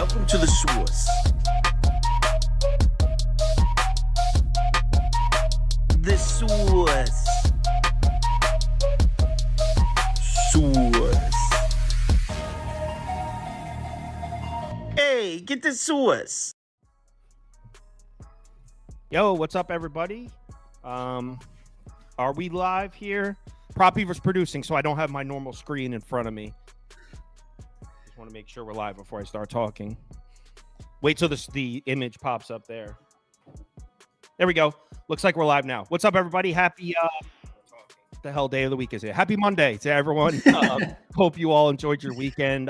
Welcome to the source. The source. Source. Hey, get the source. Yo, what's up, everybody? Are we live here? Prop Beaver's producing, so I don't have my normal screen in front of me. Just want to make sure we're live before I start talking. Wait till the image pops up there. There we go. Looks like we're live now. What's up, everybody? Happy what the hell day of the week is it? Happy Monday to everyone. Hope you all enjoyed your weekend.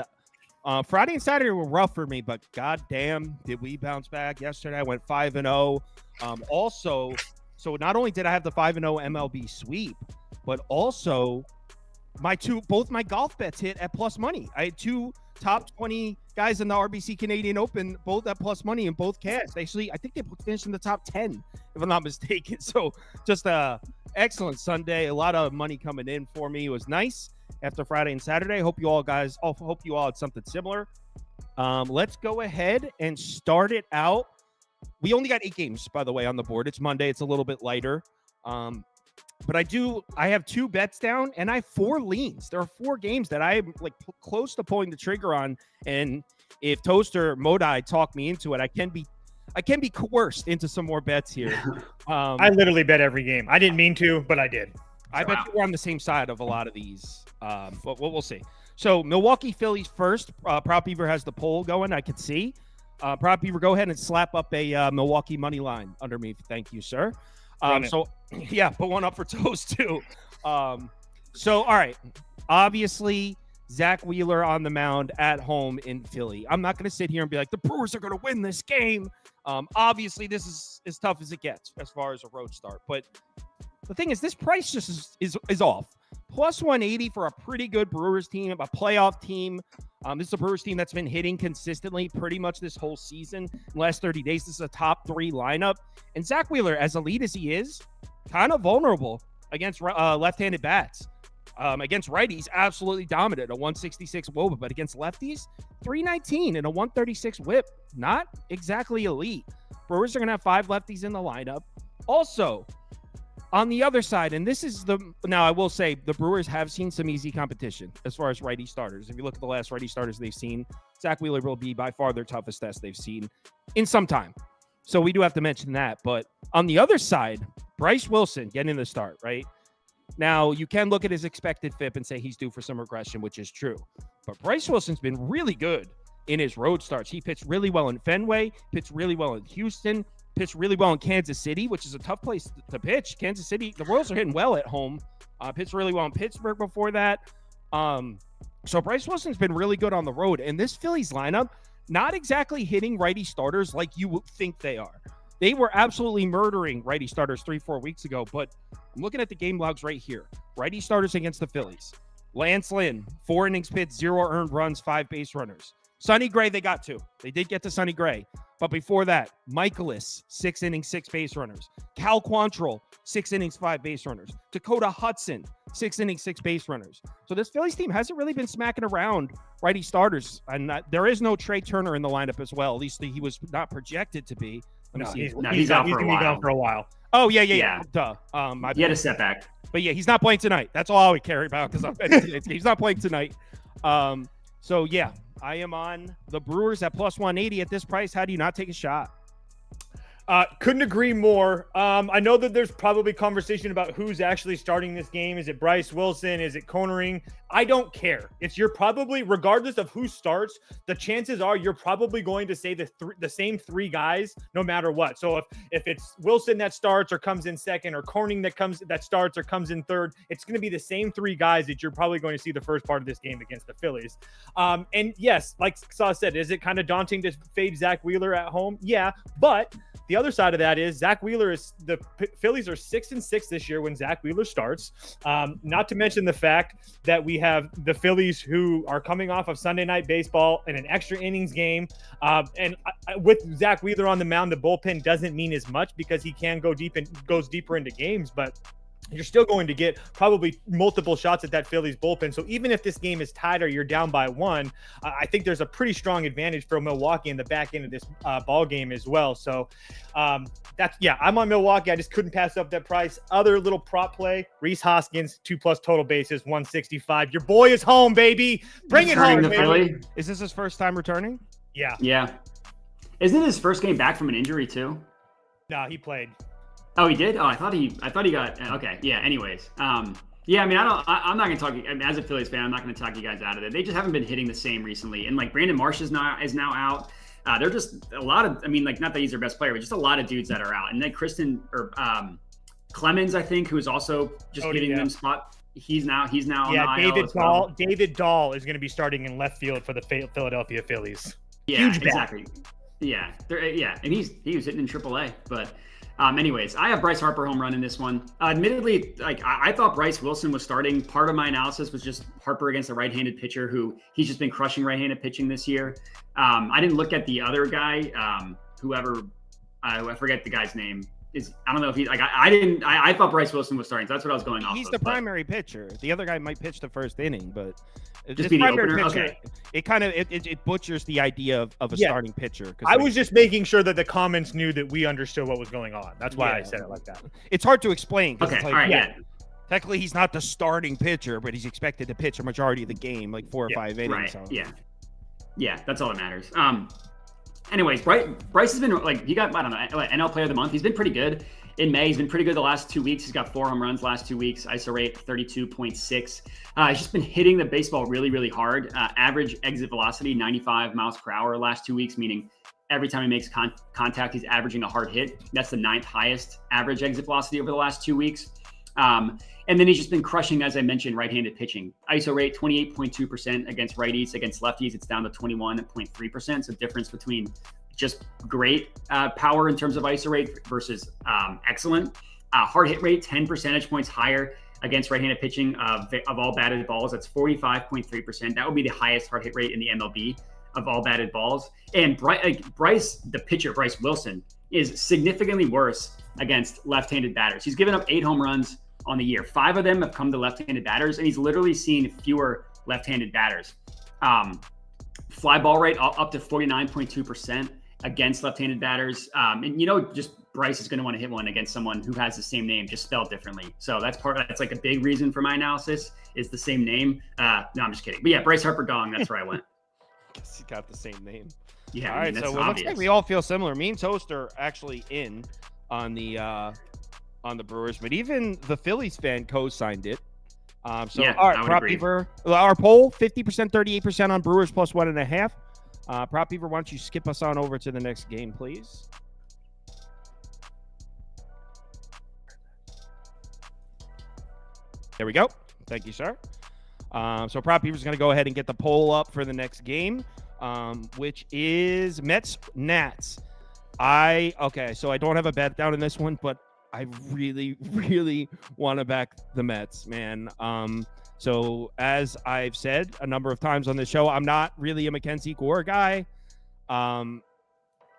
Friday and Saturday were rough for me, but goddamn, did we bounce back? Yesterday I went 5-0. Also, so not only did I have the 5-0 MLB sweep, but also both my golf bets hit at plus money. I had two top 20 guys in the RBC Canadian Open, both at plus money in both casts. Actually, I think they finished in the top 10, if I'm not mistaken. So just a excellent Sunday. A lot of money coming in for me. It was nice after Friday and Saturday. Hope you all had something similar. Let's go ahead and start it out. We only got 8 games, by the way, on the board. It's Monday. It's a little bit lighter. But I have 2 bets down and I have 4 leans. There are 4 games that I'm like close to pulling the trigger on. And if Toaster Modai talk me into it, I can be coerced into some more bets here. I literally bet every game. I didn't mean to, but I did. I bet we're on the same side of a lot of these. But we'll see. So Milwaukee Phillies first. Prop Beaver has the poll going. I can see. Prop Beaver, go ahead and slap up a Milwaukee money line under me. Thank you, sir. So yeah, put one up for Toast too. So all right, obviously Zach Wheeler on the mound at home in Philly. I'm not going to sit here and be like the Brewers are going to win this game. Obviously this is as tough as it gets as far as a road start. But the thing is, this price just is off. Plus 180 for a pretty good Brewers team, a playoff team. This is a Brewers team that's been hitting consistently pretty much this whole season. In the last 30 days, this is a top 3 lineup. And Zach Wheeler, as elite as he is, kind of vulnerable against left-handed bats. Against righties, absolutely dominant, a 166 WOBA, but against lefties, 319 and a 136 whip. Not exactly elite. Brewers are going to have 5 lefties in the lineup. Also, on the other side, and this is now I will say the Brewers have seen some easy competition as far as righty starters. If you look at the last righty starters they've seen, Zach Wheeler will be by far their toughest test they've seen in some time. So we do have to mention that. But on the other side, Bryce Wilson getting the start, right? Now, you can look at his expected FIP and say he's due for some regression, which is true. But Bryce Wilson's been really good in his road starts. He pitched really well in Fenway, pitched really well in Houston, pitched really well in Kansas City, which is a tough place to pitch. Kansas City, the Royals are hitting well at home. Pitched really well in Pittsburgh before that. So Bryce Wilson's been really good on the road. And this Phillies lineup, not exactly hitting righty starters like you would think they are. They were absolutely murdering righty starters 3-4 weeks ago. But I'm looking at the game logs right here. Righty starters against the Phillies. Lance Lynn, 4 innings pitched, 0 earned runs, 5 base runners. Sonny Gray, they got to. They did get to Sonny Gray. But before that, Michaelis, 6 innings, 6 base runners. Cal Quantrill, 6 innings, 5 base runners. Dakota Hudson, 6 innings, 6 base runners. So this Phillies team hasn't really been smacking around righty starters. And there is no Trey Turner in the lineup as well. At least he was not projected to be. He's out for a while. Oh, yeah. Duh. He had a setback. But yeah, he's not playing tonight. That's all I would care about because he's not playing tonight. So yeah, I am on the Brewers at plus 180 at this price. How do you not take a shot? Couldn't agree more. I know that there's probably conversation about who's actually starting this game. Is it Bryce Wilson? Is it Conering? I don't care. You're probably, regardless of who starts, the chances are you're probably going to say the same 3 guys no matter what. So if it's Wilson that starts or comes in second, or Conering that starts or comes in third, it's going to be the same 3 guys that you're probably going to see the first part of this game against the Phillies. And yes, like Saw said, is it kind of daunting to fade Zach Wheeler at home? Yeah, but the other side of that is Zach Wheeler the Phillies are 6-6 this year when Zach Wheeler starts. Not to mention the fact that we have the Phillies who are coming off of Sunday Night Baseball in an extra innings game. And with Zach Wheeler on the mound, the bullpen doesn't mean as much because he can go deep and goes deeper into games. But you're still going to get probably multiple shots at that Phillies bullpen. So even if this game is tied or you're down by 1, I think there's a pretty strong advantage for Milwaukee in the back end of this ball game as well. So I'm on Milwaukee. I just couldn't pass up that price. Other little prop play, Rhys Hoskins, 2+ total bases, 165. Your boy is home, baby. Bring it home, baby. Philly. Is this his first time returning? Yeah. Yeah. Isn't it his first game back from an injury too? No, he played. Oh, he did? Oh, I thought he got okay. Yeah. Anyways, yeah. I mean, I'm not gonna talk. I mean, as a Phillies fan, I'm not gonna talk you guys out of it. They just haven't been hitting the same recently. And like Brandon Marsh is now out. They're just a lot of. I mean, like not that he's their best player, but just a lot of dudes that are out. And then Clemens, I think, who is also just giving them spot. He's now Yeah, David Dahl is going to be starting in left field for the Philadelphia Phillies. Yeah, exactly. Yeah, and he was hitting in AAA, but. Anyways, I have Bryce Harper home run in this one. Admittedly, like I thought Bryce Wilson was starting. Part of my analysis was just Harper against a right-handed pitcher who he's just been crushing right-handed pitching this year. I didn't look at the other guy, I forget the guy's name. I don't know if he like I thought Bryce Wilson was starting, so that's what I was going off. He's the primary pitcher. The other guy might pitch the first inning, but just be the opener. Pitcher, okay. It kind of it butchers the idea of a starting pitcher. I was just making sure that the comments knew that we understood what was going on. That's why I said it like that. It's hard to explain. Okay, it's like, all right, yeah. Technically, he's not the starting pitcher, but he's expected to pitch a majority of the game, like 4 or 5 innings. Right. So. Yeah, that's all that matters. Anyways, Bryce has been like he got NL Player of the Month. He's been pretty good. In May, he's been pretty good the last 2 weeks. He's got 4 home runs last 2 weeks. ISO rate 32.6. He's just been hitting the baseball really, really hard. Average exit velocity 95 miles per hour last 2 weeks, meaning every time he makes contact, he's averaging a hard hit. That's the 9th highest average exit velocity over the last 2 weeks. And then he's just been crushing, as I mentioned, right-handed pitching. ISO rate 28.2% against righties. Against lefties, it's down to 21.3%. So difference between just great power in terms of ISO rate versus excellent. Hard hit rate, 10 percentage points higher against right-handed pitching of all batted balls. That's 45.3%. That would be the highest hard hit rate in the MLB of all batted balls. And Bryce, the pitcher, Bryce Wilson, is significantly worse against left-handed batters. He's given up 8 home runs on the year. 5 of them have come to left-handed batters, and he's literally seen fewer left-handed batters. Fly ball rate up to 49.2% against left-handed batters. And just Bryce is going to want to hit one against someone who has the same name, just spelled differently. So that's like a big reason for my analysis is the same name. No, I'm just kidding. But yeah, Bryce Harper Dong, that's where I went. Guess he got the same name. Yeah. All right. So it looks like we all feel similar. Me and Toast are actually in on the Brewers, but even the Phillies fan co-signed it. All right, Prop Beaver, our poll, 50%, 38% on Brewers plus 1.5. Prop Beaver, why don't you skip us on over to the next game, please? There we go. Thank you, sir. So Prop Beaver's going to go ahead and get the poll up for the next game, which is Mets-Nats. So I don't have a bet down in this one, but I really, really want to back the Mets, man. So as I've said a number of times on this show, I'm not really a Mackenzie Gore guy.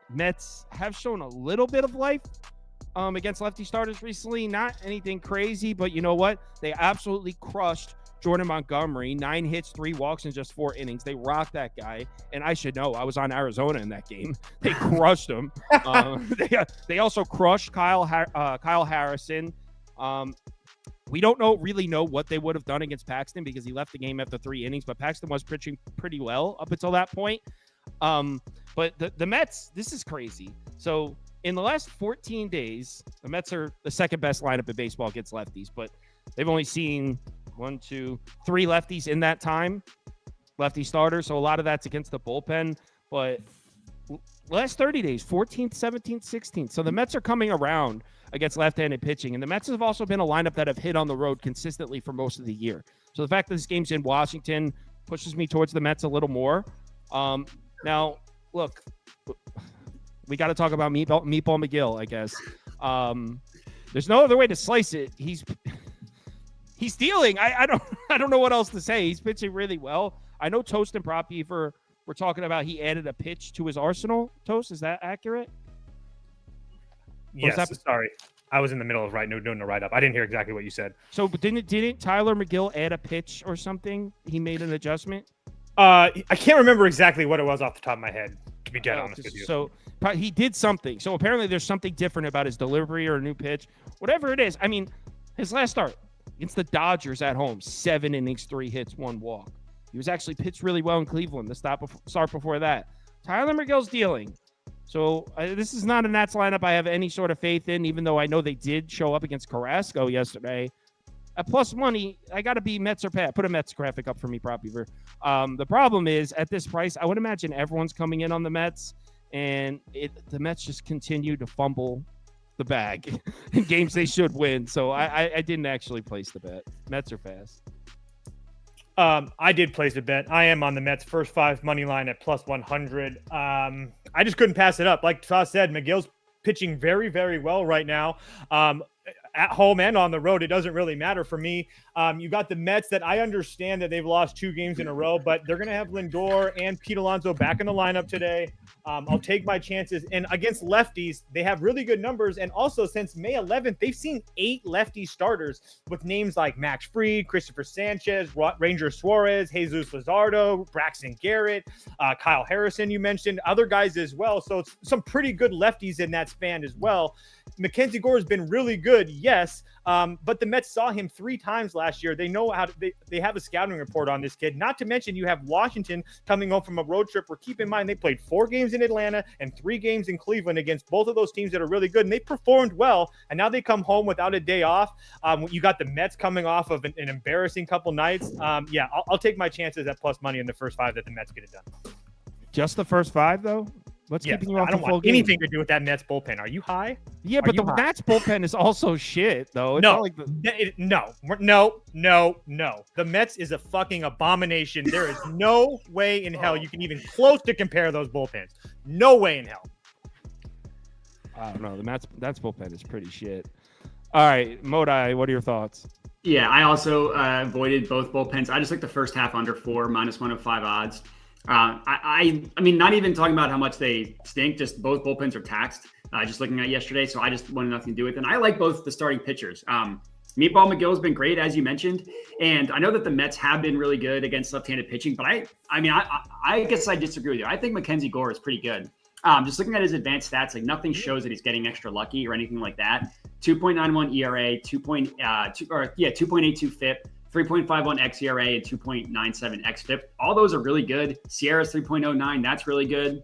Mets have shown a little bit of life against lefty starters recently. Not anything crazy, but you know what? They absolutely crushed Jordan Montgomery. 9 hits, 3 walks in just 4 innings. They rocked that guy. And I should know, I was on Arizona in that game. They crushed him. They also crushed Kyle Harrison. We don't really know what they would have done against Paxton because he left the game after 3 innings, but Paxton was pitching pretty well up until that point. But the Mets, this is crazy. So in the last 14 days, the Mets are the second best lineup in baseball against lefties, but they've only seen 1, 2, 3 lefties in that time, lefty starters. So a lot of that's against the bullpen, but last 30 days, 14th, 17th, 16th. So the Mets are coming around against left-handed pitching. And the Mets have also been a lineup that have hit on the road consistently for most of the year. So the fact that this game's in Washington pushes me towards the Mets a little more. Now, look, we got to talk about Meatball McGill, I guess. There's no other way to slice it. He's dealing. I don't know what else to say. He's pitching really well. I know Toast and Prop Beaver were talking about he added a pitch to his arsenal. Toast, is that accurate? Yes. Sorry. I was in the middle of doing the write-up. I didn't hear exactly what you said. So, but didn't Tyler McGill add a pitch or something? He made an adjustment? I can't remember exactly what it was off the top of my head, to be dead honest with you. So he did something. So apparently there's something different about his delivery or a new pitch. Whatever it is. I mean, his last start against the Dodgers at home, 7 innings, 3 hits, 1 walk. He was actually pitched really well in Cleveland, the start before that. Tyler McGill's dealing. So this is not a Nats lineup I have any sort of faith in, even though I know they did show up against Carrasco yesterday. At plus money, I got to be Mets or Pat. Put a Mets graphic up for me, Prop Beaver. The problem is, at this price, I would imagine everyone's coming in on the Mets, and the Mets just continue to fumble the bag in games they should win. So I didn't actually place the bet. Mets are fast. I did place a bet. I am on the Mets first 5 money line at plus 100. I just couldn't pass it up. Like Toss said, McGill's pitching very, very well right now. At home and on the road, it doesn't really matter for me. You got the Mets that I understand that they've lost 2 games in a row, but they're going to have Lindor and Pete Alonso back in the lineup today. I'll take my chances. And against lefties, they have really good numbers. And also, since May 11th, they've seen 8 lefty starters with names like Max Fried, Christopher Sanchez, Ranger Suarez, Jesus Luzardo, Braxton Garrett, Kyle Harrison, you mentioned, other guys as well. So it's some pretty good lefties in that span as well. Mackenzie Gore has been really good, yes, but the Mets saw him 3 times last year. They know how to, they have a scouting report on this kid. Not to mention you have Washington coming home from a road trip where, keep in mind, they played 4 games in Atlanta and 3 games in Cleveland against both of those teams that are really good, and they performed well, and now they come home without a day off. You got the Mets coming off of an embarrassing couple nights. Yeah, I'll take my chances at plus money in the first 5 that the Mets get it done. Just the first 5, though? What's keeping you off I the don't full want game? anything to do with that Mets bullpen. Are you high? Yeah, but the Nats bullpen is also shit, though. It's no, not like no. The Mets is a fucking abomination. There is no way in hell you can even close to compare those bullpens. No way in hell. I don't know. The Nats bullpen is pretty shit. All right, Modai, what are your thoughts? Yeah, I also avoided both bullpens. I just like the first half under 4, -105 odds. I mean, not even talking about how much they stink, just both bullpens are taxed. Just looking at yesterday, so I just wanted nothing to do with it. And I like both the starting pitchers. Meatball McGill has been great, as you mentioned, and I know that the Mets have been really good against left-handed pitching, but I guess I disagree with you. I think Mackenzie Gore is pretty good. Just looking at his advanced stats, like nothing shows that he's getting extra lucky or anything like that. 2.91 ERA, 2.82 FIP. 3.51 xERA and 2.97 xFIP. All those are really good. Sierra's 3.09. That's really good.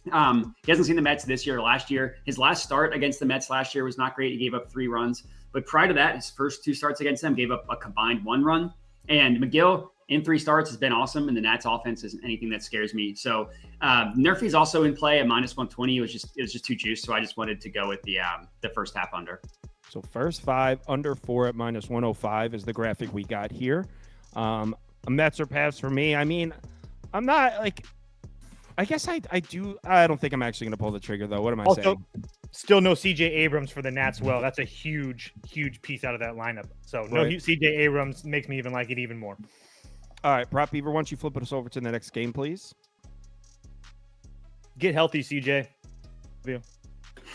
He hasn't seen the Mets this year or last year. His last start against the Mets last year was not great. He gave up 3 runs. But prior to that, his first 2 starts against them gave up a combined 1 run. And McGill in 3 starts has been awesome. And the Nats offense isn't anything that scares me. So Nerfy's also in play at -120. It was just too juiced. So I just wanted to go with the first half under. So first 5 under 4 at -105 is the graphic we got here. A Mets or pass for me. I mean, I'm not like. I guess I do. I don't think I'm actually going to pull the trigger though. What am I saying? Still no CJ Abrams for the Nats. Well, that's a huge piece out of that lineup. So no CJ Abrams makes me even like it even more. All right, Prop Beaver, why don't you flip us over to the next game, please? Get healthy, CJ.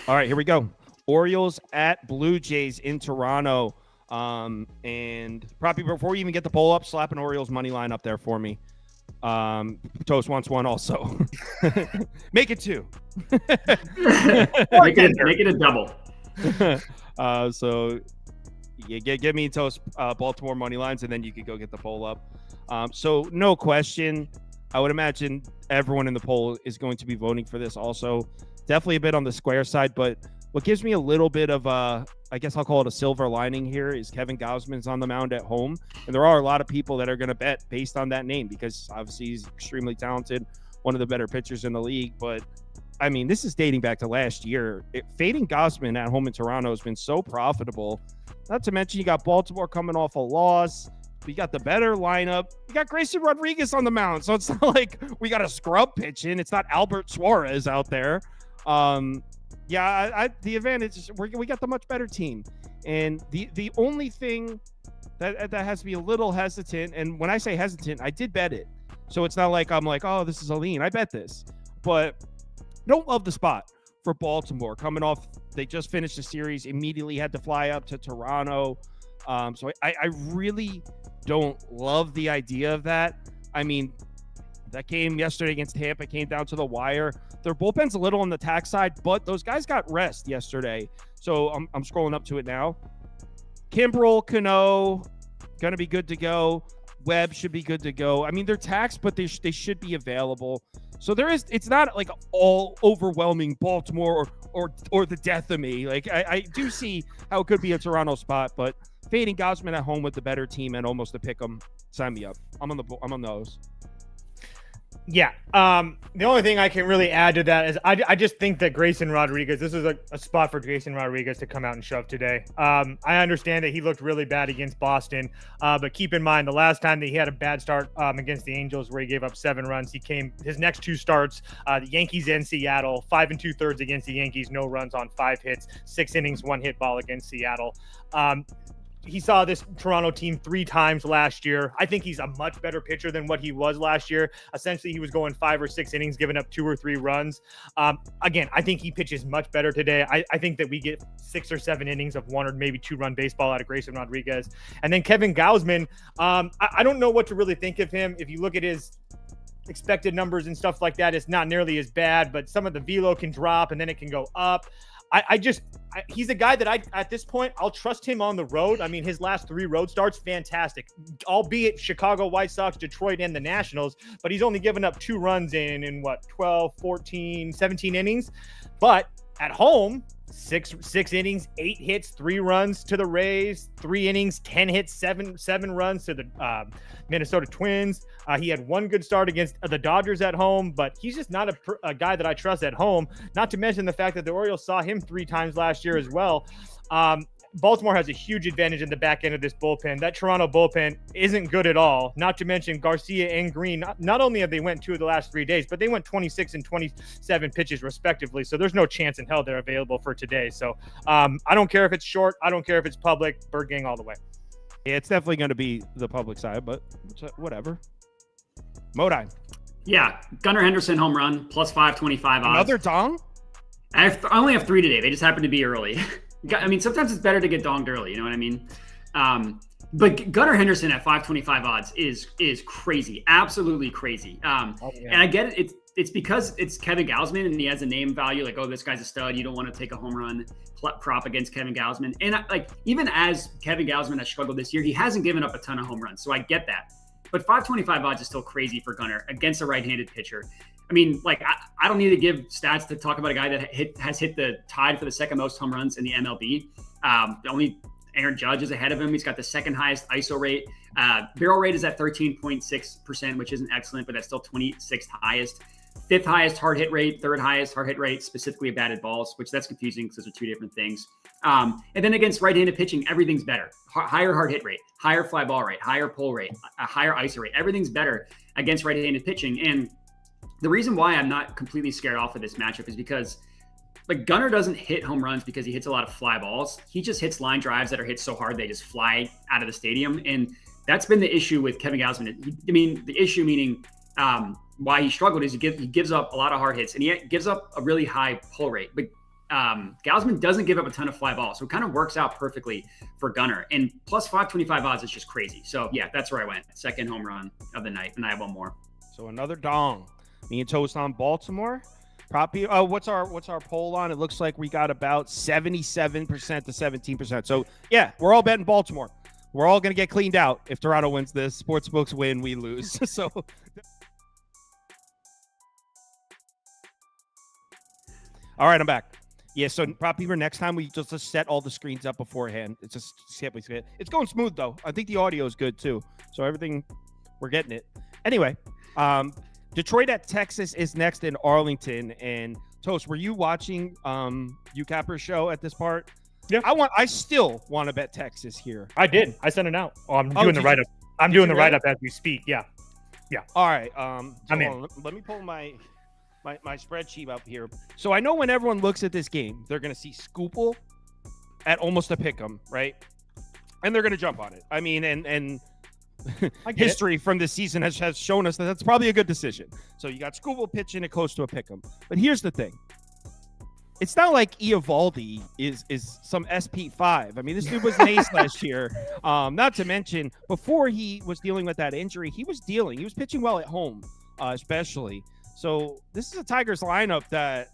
All right, here we go. Orioles at Blue Jays in Toronto. And Prop Beaver, before you even get the poll up, slap an Orioles money line up there for me. Toast wants 1 also. Make it 2. make it a double. So yeah, give me Toast Baltimore money lines, and then you could go get the poll up. So no question, I would imagine everyone in the poll is going to be voting for this also. Definitely a bit on the square side, but what gives me a little bit of I guess I'll call it a silver lining here is Kevin Gausman's on the mound at home. And there are a lot of people that are going to bet based on that name because obviously he's extremely talented, one of the better pitchers in the league. But I mean, this is dating back to last year. Fading Gausman at home in Toronto has been so profitable. Not to mention you got Baltimore coming off a loss. We got the better lineup. We got Grayson Rodriguez on the mound. So it's not like we got a scrub pitching. It's not Albert Suarez out there. Yeah, the advantage is we got the much better team. And the only thing that has to be a little hesitant, and when I say hesitant, I did bet it. So it's not like I'm like, oh, this is a lean. I bet this. But don't love the spot. for Baltimore coming off. They just finished the series, immediately had to fly up to Toronto. So I really don't love the idea of that. I mean, that game yesterday against Tampa came down to the wire. Their bullpen's a little on the tax side, but those guys got rest yesterday. So I'm scrolling up to it now. Kimbrel, Cano, going to be good to go. Webb should be good to go. I mean, they're taxed, but they should be available. So it's not like all overwhelming Baltimore or the death of me. Like I do see how it could be a Toronto spot, but fading Gausman at home with the better team and almost to pick them. Sign me up. I'm on those. Yeah. The only thing I can really add to that is I just think that Grayson Rodriguez, this is a spot for Grayson Rodriguez to come out and shove today. I understand that he looked really bad against Boston, but keep in mind the last time that he had a bad start against the Angels where he gave up 7 runs, his next 2 starts, the Yankees and Seattle, 5 2/3 against the Yankees, no runs on 5 hits, 6 innings, 1 hit ball against Seattle. He saw this Toronto team 3 times last year. I think he's a much better pitcher than what he was last year. Essentially, he was going 5 or 6 innings, giving up 2 or 3 runs. Again, I think he pitches much better today. I think that we get 6 or 7 innings of 1 or maybe 2-run baseball out of Grayson Rodriguez. And then Kevin Gausman, I don't know what to really think of him. If you look at his expected numbers and stuff like that, it's not nearly as bad, but some of the velo can drop and then it can go up. He's a guy that at this point, I'll trust him on the road. I mean, his last 3 road starts, fantastic, albeit Chicago White Sox, Detroit, and the Nationals, but he's only given up 2 runs in 12, 14, 17 innings. But at home, six innings, 8 hits, 3 runs to the Rays, 3 innings, 10 hits, 7 runs to the Minnesota Twins. He had 1 good start against the Dodgers at home, but he's just not a guy that I trust at home. Not to mention the fact that the Orioles saw him 3 times last year as well. Baltimore has a huge advantage in the back end of this bullpen. That Toronto bullpen isn't good at all. Not to mention Garcia and Green. Not only have they went 2 of the last 3 days, but they went 26 and 27 pitches respectively. So there's no chance in hell they're available for today. So I don't care if it's short. I don't care if it's public. Bird Gang all the way. Yeah, it's definitely going to be the public side, but whatever. Modine. Yeah, Gunnar Henderson home run plus 525 odds. Another dong? I only have 3 today. They just happen to be early. I mean, sometimes it's better to get donged early. You know what I mean? But Gunnar Henderson at 525 odds is crazy, absolutely crazy. And I get it. It's because it's Kevin Gausman and he has a name value. Like, oh, this guy's a stud. You don't want to take a home run prop against Kevin Gausman. And even as Kevin Gausman has struggled this year, he hasn't given up a ton of home runs. So I get that. But 525 odds is still crazy for Gunnar against a right-handed pitcher. I mean, I don't need to give stats to talk about a guy that has hit the tied for the second most home runs in the MLB. Only Aaron Judge is ahead of him. He's got the second highest ISO rate. Barrel rate is at 13.6%, which isn't excellent, but that's still 26th highest. 5th highest hard hit rate, 3rd highest hard hit rate, specifically batted balls, which that's confusing because those are 2 different things. And then against right-handed pitching, everything's better. Higher hard hit rate, higher fly ball rate, higher pull rate, a higher ISO rate. Everything's better against right-handed pitching. And the reason why I'm not completely scared off of this matchup is because Gunnar doesn't hit home runs because he hits a lot of fly balls. He just hits line drives that are hit so hard they just fly out of the stadium. And that's been the issue with Kevin Gausman. The issue meaning why he struggled is he gives up a lot of hard hits and he gives up a really high pull rate. But Gausman doesn't give up a ton of fly balls. So it kind of works out perfectly for Gunnar. And plus 525 odds is just crazy. So yeah, that's where I went. Second home run of the night. And I have 1 more. So another dong. Me and Toast on Baltimore. Prop Beaver. What's our poll on? It looks like we got about 77% to 17%. So yeah, we're all betting Baltimore. We're all gonna get cleaned out if Toronto wins this. Sportsbooks win, we lose. So all right, I'm back. Yeah, so Prop Beaver, next time we just set all the screens up beforehand. It's just it's going smooth though. I think the audio is good too. So everything, we're getting it. Anyway, Detroit at Texas is next in Arlington. And Toast, were you watching UCapper's show at this part? Yeah. I still want to bet Texas here. I did. I sent it out. I'm doing the write-up. I'm doing the write-up as we speak. Yeah. All right. Let me pull my spreadsheet up here. So I know when everyone looks at this game, they're going to see Scoople at almost a pick 'em, right? And they're going to jump on it. I mean, and history from this season has shown us that that's probably a good decision. So you got Scoople pitching it close to a pick 'em. But here's the thing. it's not like Eovaldi is some SP5. I mean, this dude was an ace last year. Not to mention, before he was dealing with that injury, he was pitching well at home, especially. So this is a Tigers lineup that,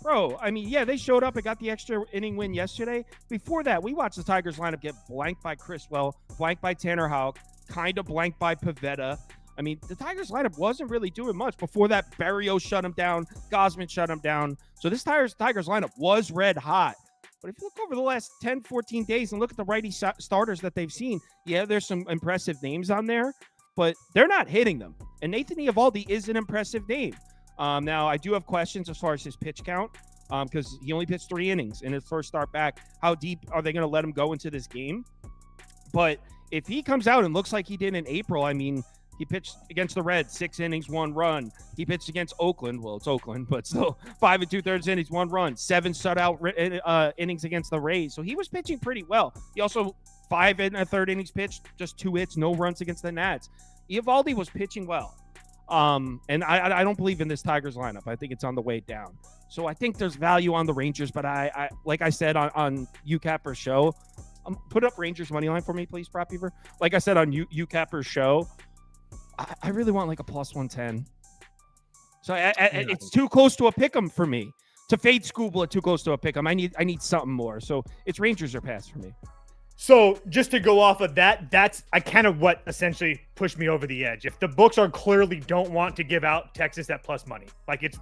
bro, I mean, yeah, they showed up and got the extra inning win yesterday. Before that, we watched the Tigers lineup get blanked by Criswell, blanked by Tanner Houck, kind of blanked by Pivetta. I mean, the Tigers lineup wasn't really doing much. Before that, Barrios shut him down. Gosman shut him down. So this Tigers lineup was red hot. But if you look over the last 10, 14 days and look at the righty starters that they've seen, yeah, there's some impressive names on there, but they're not hitting them. And Nathan Eovaldi is an impressive name. Now, I do have questions as far as his pitch count because he only pitched 3 innings in his first start back. How deep are they going to let him go into this game? But if he comes out and looks like he did in April, I mean, he pitched against the Reds, 6 innings, 1 run. He pitched against Oakland. Well, it's Oakland, but still 5 2/3 innings, 1 run, 7 shutout innings against the Rays. So he was pitching pretty well. He also 5 1/3 innings pitched, just 2 hits, no runs against the Nats. Eovaldi was pitching well. And I don't believe in this Tigers lineup. I think it's on the way down. So I think there's value on the Rangers, but I like I said on UCapper's show, put up Rangers money line for me, please, Prop Beaver. Like I said on UCapper's show, I really want like a plus 110. So it's too close to a pick'em for me. To fade Scoobla, too close to a pick'em. I need something more. So it's Rangers or pass for me. So just to go off of that, that's kind of what essentially pushed me over the edge. If the books are clearly don't want to give out Texas at plus money, like it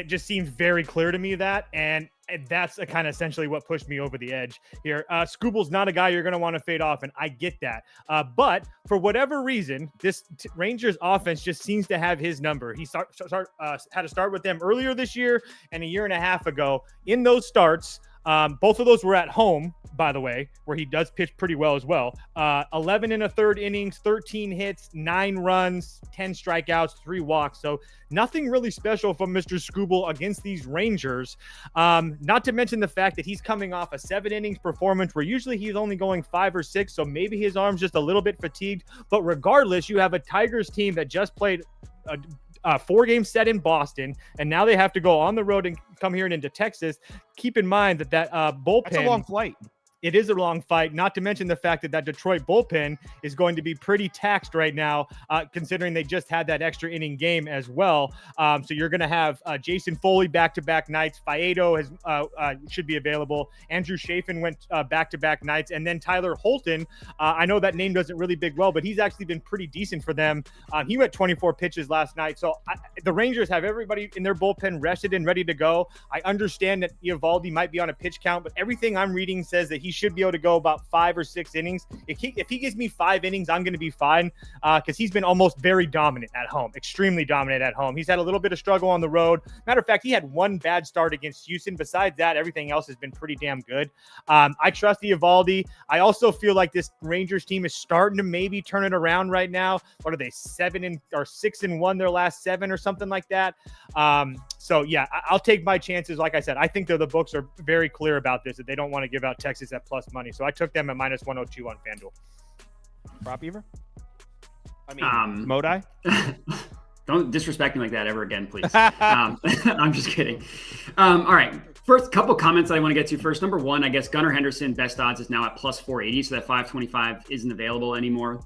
just seems very clear to me that, and that's kind of essentially what pushed me over the edge here. Scooble's not a guy you're going to want to fade off, and I get that. But for whatever reason, this Rangers offense just seems to have his number. He had to start with them earlier this year and a year and a half ago. In those starts, both of those were at home, by the way, where he does pitch pretty well as well. 11 1/3 innings, 13 hits, 9 runs, 10 strikeouts, 3 walks. So nothing really special from Mr. Scooble against these Rangers. Not to mention the fact that he's coming off a 7 innings performance where usually he's only going 5 or 6. So maybe his arm's just a little bit fatigued. But regardless, you have a Tigers team that just played a 4-game set in Boston, and now they have to go on the road and come here and into Texas. Keep in mind that bullpen. That's a long flight. It is a long fight, not to mention the fact that Detroit bullpen is going to be pretty taxed right now, considering they just had that extra inning game as well. So you're going to have Jason Foley back-to-back nights. Faedo should be available. Andrew Chafin went back-to-back nights. And then Tyler Holton, I know that name doesn't really big well, but he's actually been pretty decent for them. He went 24 pitches last night. So the Rangers have everybody in their bullpen rested and ready to go. I understand that Eovaldi might be on a pitch count, but everything I'm reading says that he should be able to go about 5 or 6 innings. If he gives me 5 innings, I'm going to be fine because he's been almost very dominant at home, extremely dominant at home. He's had a little bit of struggle on the road. Matter of fact, he had 1 bad start against Houston. Besides that, everything else has been pretty damn good. I trust Eovaldi. I also feel like this Rangers team is starting to maybe turn it around right now. What are they, 6-1 their last 7 or something like that? So yeah, I'll take my chances. Like I said, I think the books are very clear about this, that they don't want to give out Texas at plus money. So I took them at minus 102 on FanDuel. Prop Beaver? I mean, Modi? Don't disrespect me like that ever again, please. I'm just kidding. All right. First, couple comments I want to get to. First, number 1, I guess Gunnar Henderson, best odds, is now at plus 480. So that 525 isn't available anymore.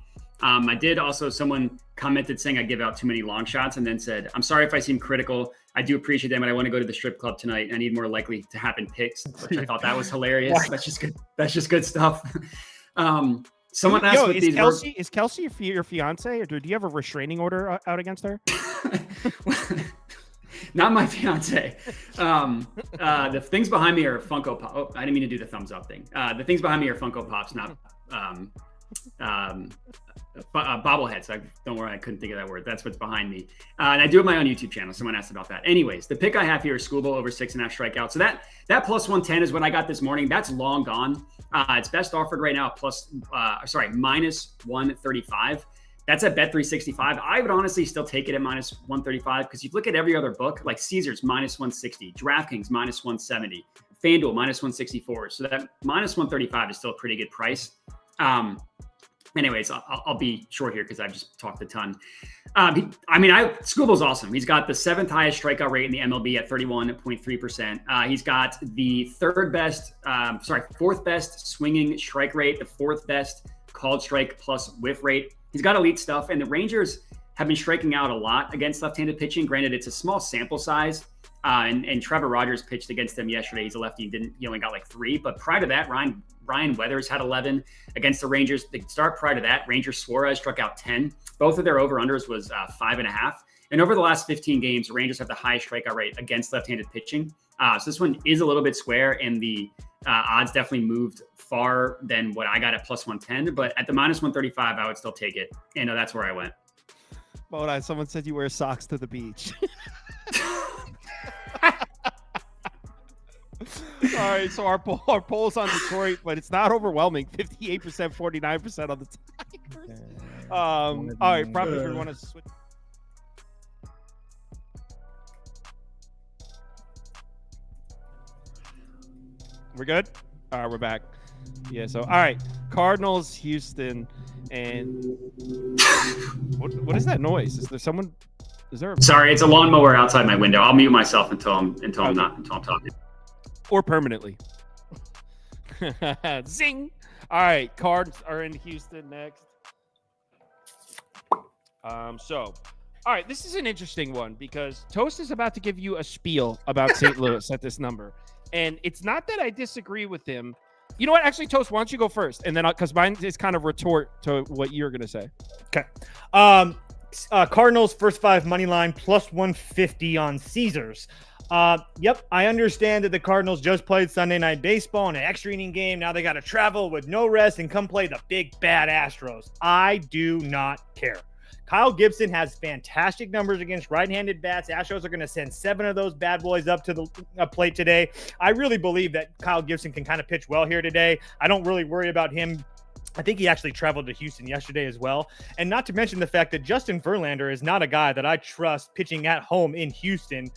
I did also, someone commented saying I give out too many long shots and then said, I'm sorry if I seem critical. I do appreciate them, but I want to go to the strip club tonight. I need more likely to happen picks, which I thought that was hilarious. That's just good. That's just good stuff. Someone asked what these is Kelsey your fiance, or do you have a restraining order out against her? Not my fiance. The things behind me are Funko Pop. Oh, I didn't mean to do the thumbs up thing. The things behind me are Funko Pops, not bobbleheads. Don't worry, I couldn't think of that word. That's what's behind me. And I do have my own YouTube channel. Someone asked about that. Anyways, the pick I have here is Scooble over 6.5 strikeouts. So that plus 110 is what I got this morning. That's long gone. It's best offered right now at minus 135. That's at Bet365. I would honestly still take it at minus 135 because you look at every other book, like Caesars minus 160, DraftKings minus 170, FanDuel minus 164. So that minus 135 is still a pretty good price. Anyways, I'll be short here because I've just talked a ton. Scooble's awesome. He's got the 7th highest strikeout rate in the MLB at 31.3%. He's got the 4th best swinging strike rate, the 4th best called strike plus whiff rate. He's got elite stuff, and the Rangers have been striking out a lot against left-handed pitching. Granted, it's a small sample size, and Trevor Rogers pitched against them yesterday. He's a lefty. He only got like 3, but prior to that, Ryan Weathers had 11 against the Rangers. The start prior to that, Ranger Suarez struck out 10. Both of their over-unders was 5.5. And over the last 15 games, the Rangers have the highest strikeout rate against left-handed pitching. So this one is a little bit square, and the odds definitely moved far than what I got at plus 110. But at the minus 135, I would still take it. And that's where I went. Hold on, someone said you wear socks to the beach. All right, so our poll's on Detroit, but it's not overwhelming. 58%, 49% on the Tigers. All right, probably we want to switch. We're good? All right, we're back. Yeah, so all right, Cardinals, Houston, and what is that noise? Is there someone? Is there? Sorry, it's a lawnmower outside my window. I'll mute myself until I'm talking. Or permanently. Zing. All right, Cards are in Houston next. All right, this is an interesting one because Toast is about to give you a spiel about St. Louis at this number. And it's not that I disagree with him. You know what? Actually, Toast, why don't you go first? And then because mine is kind of retort to what you're going to say. Okay. Cardinals first 5 money line plus 150 on Caesars. Yep, I understand that the Cardinals just played Sunday Night Baseball in an extra inning game. Now they got to travel with no rest and come play the big bad Astros. I do not care. Kyle Gibson has fantastic numbers against right-handed bats. Astros are going to send 7 of those bad boys up to the plate today. I really believe that Kyle Gibson can kind of pitch well here today. I don't really worry about him. I think he actually traveled to Houston yesterday as well. And not to mention the fact that Justin Verlander is not a guy that I trust pitching at home in Houston.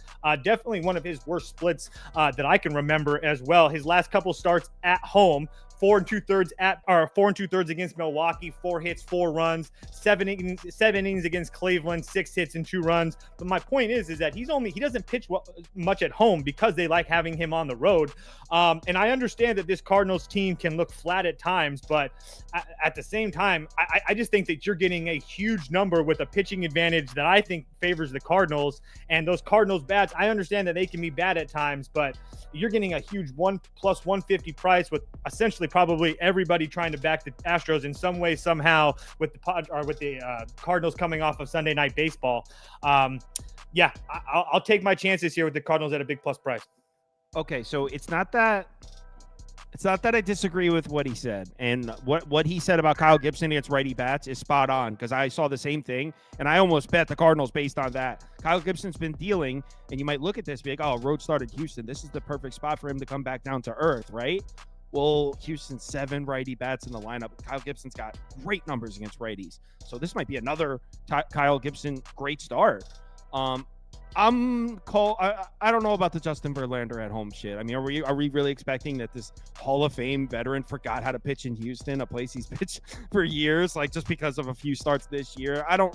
Definitely one of his worst splits that I can remember as well. His last couple starts at home, 4 2/3 against Milwaukee, 4 hits, 4 runs, 7 innings against Cleveland, 6 hits and 2 runs. But my point is that he doesn't pitch much at home because they like having him on the road. And I understand that this Cardinals team can look flat at times, but at the same time, I just think that you're getting a huge number with a pitching advantage that I think favors the Cardinals. And those Cardinals bats, I understand that they can be bad at times, but you're getting a huge 1 plus 150 price with essentially probably everybody trying to back the Astros in some way, somehow with the Cardinals coming off of Sunday Night Baseball. Yeah, I'll take my chances here with the Cardinals at a big plus price. Okay, so it's not that I disagree with what he said, and what he said about Kyle Gibson against righty bats is spot on because I saw the same thing, and I almost bet the Cardinals based on that. Kyle Gibson's been dealing, and you might look at this, be like, oh, road started Houston. This is the perfect spot for him to come back down to earth, right? Well, Houston's 7 righty bats in the lineup. Kyle Gibson's got great numbers against righties, so this might be another Kyle Gibson great start. I don't know about the Justin Verlander at home shit. I mean, are we really expecting that this Hall of Fame veteran forgot how to pitch in Houston, a place he's pitched for years, like just because of a few starts this year? I'm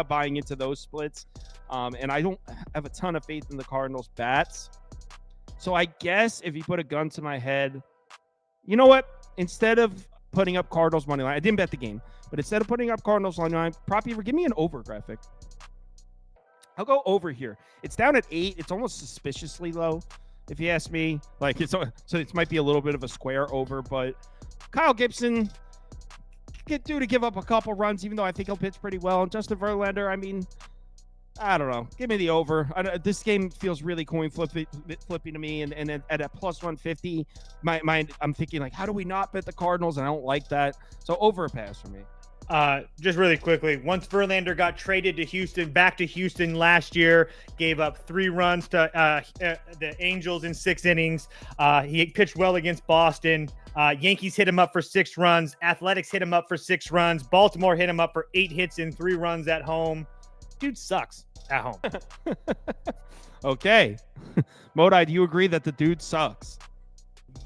buying into those splits. And I don't have a ton of faith in the Cardinals bats. So I guess if you put a gun to my head, you know what? Instead of putting up Cardinals money line, I didn't bet the game, but instead of putting up Cardinals money line, Prop Beaver, give me an over graphic. I'll go over here. It's down at 8. It's almost suspiciously low, if you ask me. So it might be a little bit of a square over, but Kyle Gibson get due to give up a couple runs, even though I think he'll pitch pretty well. And Justin Verlander, I mean, I don't know. Give me the over. This game feels really coin flippy to me, and then at a plus 150, I'm thinking like, how do we not bet the Cardinals? And I don't like that. So over a pass for me. Just really quickly, once Verlander got traded to back to Houston last year, gave up 3 runs to the Angels in 6 innings. He pitched well against Boston. Yankees hit him up for 6 runs. Athletics hit him up for 6 runs. Baltimore hit him up for 8 hits and 3 runs at home. Dude sucks at home. Okay. Modai, do you agree that the dude sucks?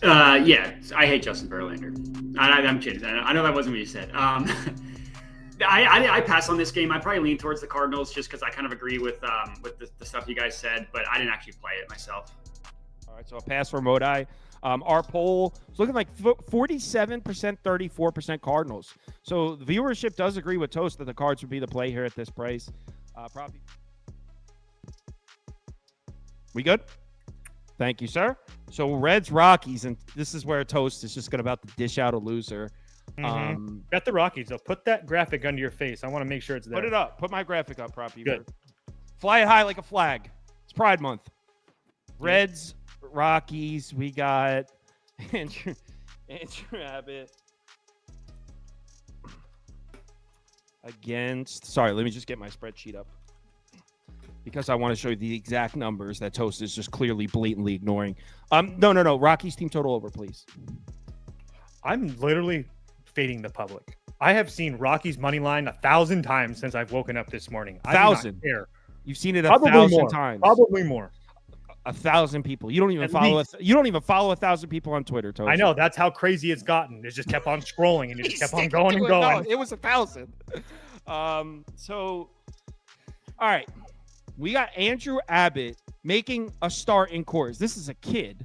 Yeah, I hate Justin Verlander. I'm kidding. I know that wasn't what you said. I pass on this game. I probably lean towards the Cardinals just because I kind of agree with the stuff you guys said, but I didn't actually play it myself. All right, so a pass for Modai. Our poll is looking like 47%, 34% Cardinals. So the viewership does agree with Toast that the Cards would be the play here at this price. Probably. We good? Thank you, sir. So Reds, Rockies, and this is where Toast is just going to about to dish out a loser. Bet the Rockies, though. Put that graphic under your face. I want to make sure it's there. Put it up. Put my graphic up, Prop Beaver. Good. Fly it high like a flag. It's Pride Month. Reds, Rockies. We got Andrew Abbott against. Sorry, let me just get my spreadsheet up because I want to show you the exact numbers that Toast is just clearly blatantly ignoring. No. Rockies team total over, please. I'm literally fading the public. I have seen Rockies money line 1,000 times since I've woken up this morning. 1,000. You've seen it Probably 1,000 more. times. Probably more. 1,000 people. You don't even follow us. You don't even follow 1,000 people on Twitter, Toast. I know. That's how crazy it's gotten. It just kept on scrolling and it just kept on going and going. No, it was 1,000. So, all right. We got Andrew Abbott making a start in Coors. This is a kid,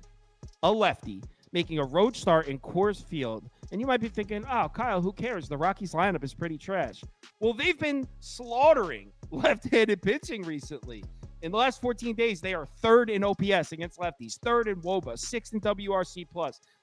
a lefty, making a road start in Coors Field. And you might be thinking, oh, Kyle, who cares? The Rockies lineup is pretty trash. Well, they've been slaughtering left-handed pitching recently. In the last 14 days, they are third in OPS against lefties, third in WOBA, sixth in WRC+.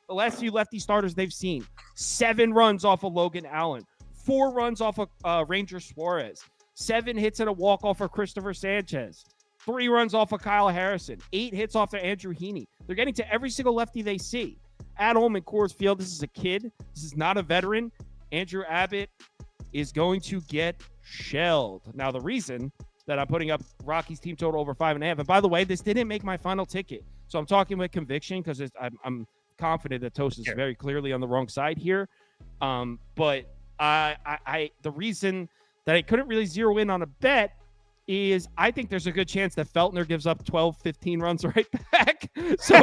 The last few lefty starters they've seen, 7 runs off of Logan Allen, 4 runs off of Ranger Suarez, 7 hits and a walk off of Christopher Sanchez, 3 runs off of Kyle Harrison, 8 hits off of Andrew Heaney. They're getting to every single lefty they see. At home in Coors Field, this is a kid. This is not a veteran. Andrew Abbott is going to get shelled. Now, the reason that I'm putting up Rockies team total over 5.5, and by the way, this didn't make my final ticket. So I'm talking with conviction because I'm confident that Toast is very clearly on the wrong side here. But the reason that I couldn't really zero in on a bet is I think there's a good chance that Feltner gives up 12, 15 runs right back. So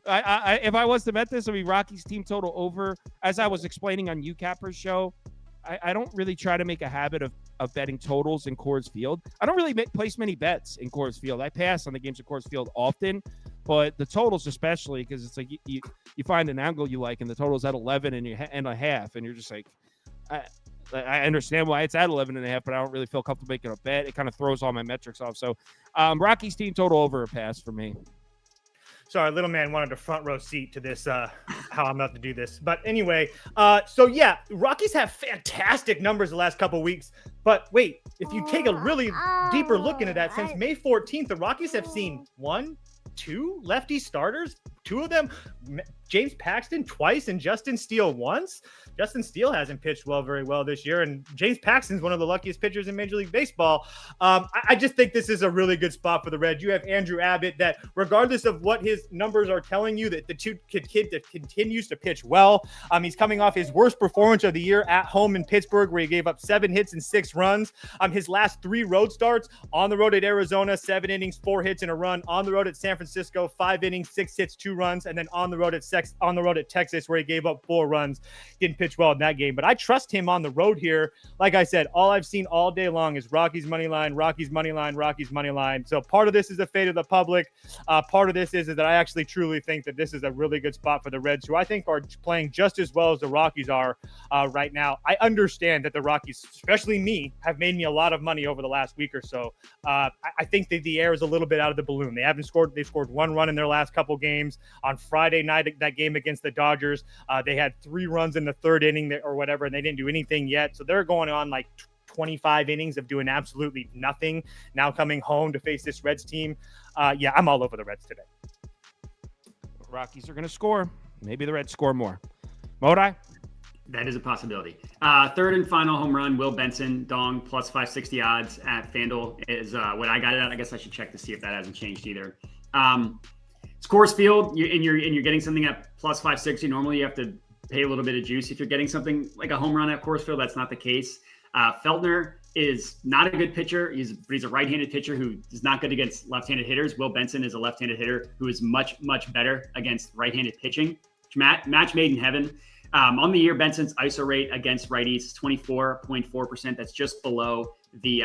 if I was to bet this, it would be Rockies team total over. As I was explaining on UCapper's show, I don't really try to make a habit of betting totals in Coors Field. I don't really place many bets in Coors Field. I pass on the games at Coors Field often, but the totals especially, because it's like you find an angle you like, and the total's at 11 and a half, and you're just like, I understand why it's at 11.5, but I don't really feel comfortable making a bet. It kind of throws all my metrics off. So Rockies team total over a pass for me. Sorry, little man wanted a front row seat to this, how I'm about to do this. But anyway, so yeah, Rockies have fantastic numbers the last couple of weeks. But wait, if you take a really deeper look into that, since May 14th, the Rockies have seen 1, 2 lefty starters. 2 of them, James Paxton twice and Justin Steele once. Justin Steele hasn't pitched very well this year, and James Paxton's one of the luckiest pitchers in Major League Baseball. I just think this is a really good spot for the Reds. You have Andrew Abbott that, regardless of what his numbers are telling you, that the kid that continues to pitch well. He's coming off his worst performance of the year at home in Pittsburgh, where he gave up 7 hits and 6 runs. His last 3 road starts: on the road at Arizona, 7 innings, 4 hits and a run; on the road at San Francisco, 5 innings, 6 hits, 2 runs, and then on the road at Texas, where he gave up 4 runs. Didn't pitch well in that game, but I trust him on the road here. Like I said, all I've seen all day long is Rockies money line, Rockies money line, Rockies money line. So part of this is a fate of the public. Part of this is that I actually truly think that this is a really good spot for the Reds, who I think are playing just as well as the Rockies are right now. I understand that the Rockies, especially me, have made me a lot of money over the last week or so. I think that the air is a little bit out of the balloon. They've scored 1 run in their last couple games. On Friday night, that game against the Dodgers, they had 3 runs in the 3rd inning or whatever, and they didn't do anything yet. So they're going on like 25 innings of doing absolutely nothing, now coming home to face this Reds team. Yeah, I'm all over the Reds today. Rockies are going to score. Maybe the Reds score more. Modai? That is a possibility. 3rd and final home run, Will Benson, Dong, plus 560 odds at FanDuel is what I got it at. I guess I should check to see if that hasn't changed either. It's Coors Field, and you're getting something at plus 560. Normally, you have to pay a little bit of juice. If you're getting something like a home run at Coors Field, that's not the case. Feltner is not a good pitcher. He's a right-handed pitcher who is not good against left-handed hitters. Will Benson is a left-handed hitter who is much, much better against right-handed pitching. Match made in heaven. On the year, Benson's ISO rate against righties is 24.4%. That's just below the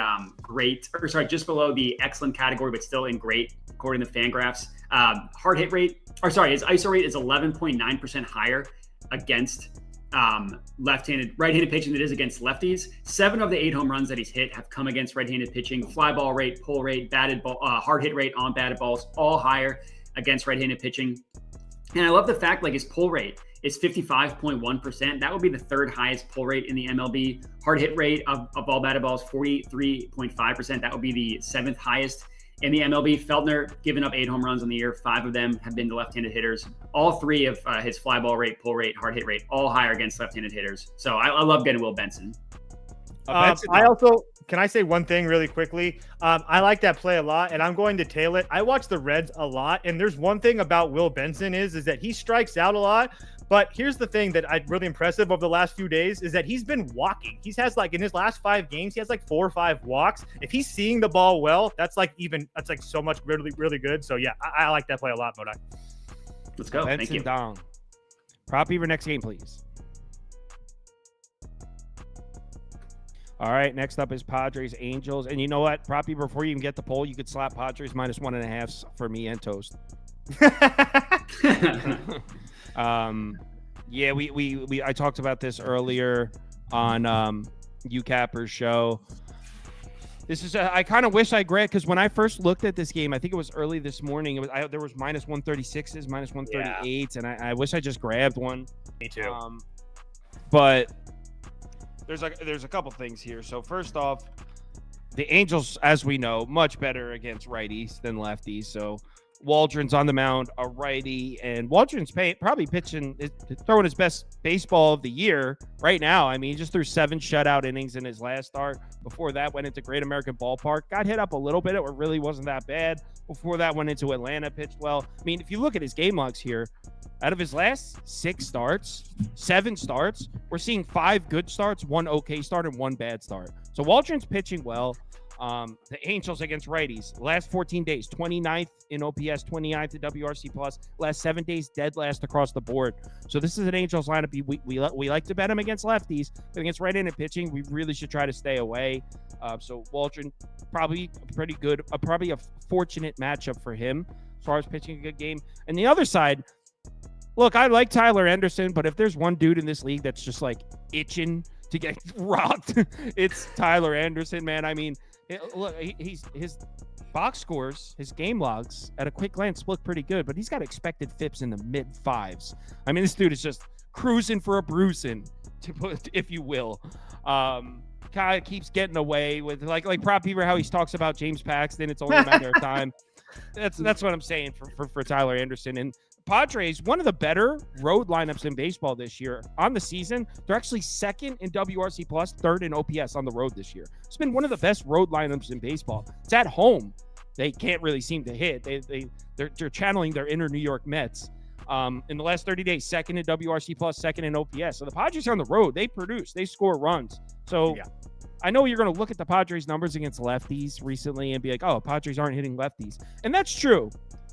just below the excellent category, but still in great, according to Fangraphs. Hard hit rate, his ISO rate is 11.9% higher against right-handed pitching than it is against lefties. 7 of the 8 home runs that he's hit have come against right-handed pitching. Fly ball rate, pull rate, batted ball, hard hit rate on batted balls, all higher against right-handed pitching. And I love the fact his pull rate is 55.1%. That would be the 3rd highest pull rate in the MLB. Hard hit rate of all batted balls, 43.5%. That would be the 7th highest in the MLB. Feltner giving up 8 home runs on the year. 5 of them have been to left-handed hitters. All 3 of his fly ball rate, pull rate, hard hit rate, all higher against left-handed hitters. So I love getting Will Benson. Can I say one thing really quickly? I like that play a lot, and I'm going to tail it. I watch the Reds a lot, and there's one thing about Will Benson is that he strikes out a lot. But here's the thing that I'm really impressive over the last few days is that he's been walking. He has in his last 5 games, he has 4 or 5 walks. If he's seeing the ball well, that's so much really, really good. So yeah, I like that play a lot, Modak. Let's go. Benson Thank you. Down. Prop Beaver, next game, please. All right, next up is Padres Angels. And you know what? Prop Beaver, before you even get the poll, you could slap Padres -1.5 for me and Toast. Yeah, I talked about this earlier on UCapper's show. This is I kind of wish I grabbed, because when I first looked at this game, I think it was early this morning. There was -136s, -138s, and I wish I just grabbed one. Me too. But there's a couple things here. So first off, the Angels, as we know, much better against righties than lefties. So Waldron's on the mound, a righty, and Waldron's probably throwing his best baseball of the year right now. I mean, he just threw 7 shutout innings in his last start. Before that, went into Great American Ballpark, got hit up a little bit. It really wasn't that bad. Before that, went into Atlanta, pitched well. I mean, if you look at his game logs here, out of his last 7 starts, we're seeing 5 good starts, 1 okay start, and 1 bad start. So Waldron's pitching well. The Angels against righties, last 14 days, 29th in OPS, 29th in WRC+, last 7 days, dead last across the board. So this is an Angels lineup. We like to bet him against lefties, but against right-handed pitching, we really should try to stay away. So Waldron, probably pretty good, probably a fortunate matchup for him as far as pitching a good game. And the other side, look, I like Tyler Anderson, but if there's one dude in this league that's just itching to get rocked, it's Tyler Anderson, man. I mean, look, his box scores, his game logs at a quick glance look pretty good, but he's got expected FIPS in the mid-5s. I mean, this dude is just cruising for a bruising, to put, if you will. Kind of keeps getting away with like Prop Beaver, how he talks about James Paxton. It's only a matter of time. That's what I'm saying for Tyler Anderson. And Padres, one of the better road lineups in baseball this year. On the season, they're actually 2nd in WRC+, 3rd in OPS on the road this year. It's been one of the best road lineups in baseball. It's at home. They can't really seem to hit. They're channeling their inner New York Mets. In the last 30 days, 2nd in WRC+, 2nd in OPS. So the Padres are on the road. They produce. They score runs. So yeah. I know you're going to look at the Padres numbers against lefties recently and be like, oh, Padres aren't hitting lefties. And that's true.